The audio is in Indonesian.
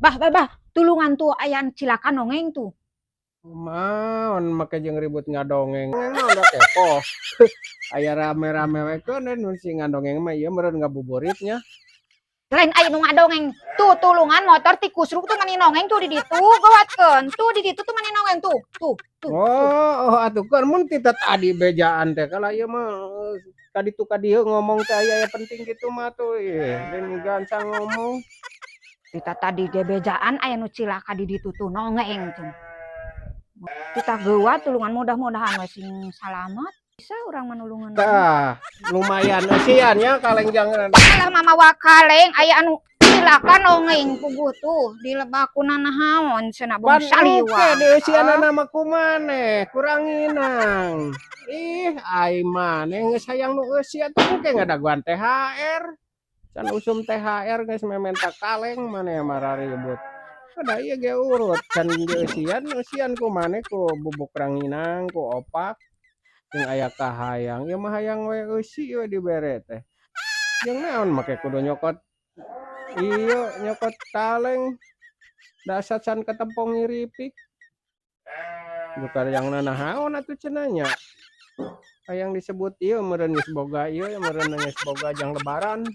Bah, tulungan tuh aya cilakan nongeng tuh. Maon make jeung ribut ngadongeng udah kepo. Aya rame-rame we keun nu si ngadongeng mah ieu meureun ngabuburitnya. Lain aya nu ngadongeng. Tuh tulungan motor ti kusruk tuh mani nongeng tuh di ditu gawatkeun. Tuh di ditu tuh mani nongeng tuh. Tuh. Oh, atuh kan mun kita tadi bejaan teh kalau ieu mah tadi tuh ka dieu ngomong teh aya penting gitu mah tuh lain gancang ngomong. Kita tadi ge bejaan aya nu cilaka di ditu tuh nongeng tuh. Kita geua tulungan mudah-mudahan we sing salamet. Bisa urang manulungan. Tah, lumayan eusian nya kalengjang. Alah mamawa kaleng aya anu cilaka nongeng puguh tuh di lebakuna nahaon cenah bong saliwang. Oke deh eusianna mah kumaneh, kurang nginang. Ih, ai maneh geus hayang nu eusia teh engke ngadaguan THR. Can usum THR geus mementa kaleng maneh mah raribut. Kada ieu ge urut can eusian kumaneh ku bubuk ranginang ku opak jeung aya kahayang. Ieu mah hayang we eusi we dibere teh. Jeung naon make kudu nyokot ieu nyokot kaleng. Dasar can ketempong ngiripik. Bukan yang nahaon atuh cenah nya. Hayang disebut ieu meureun geus boga ieu meureun geus boga jang lebaran.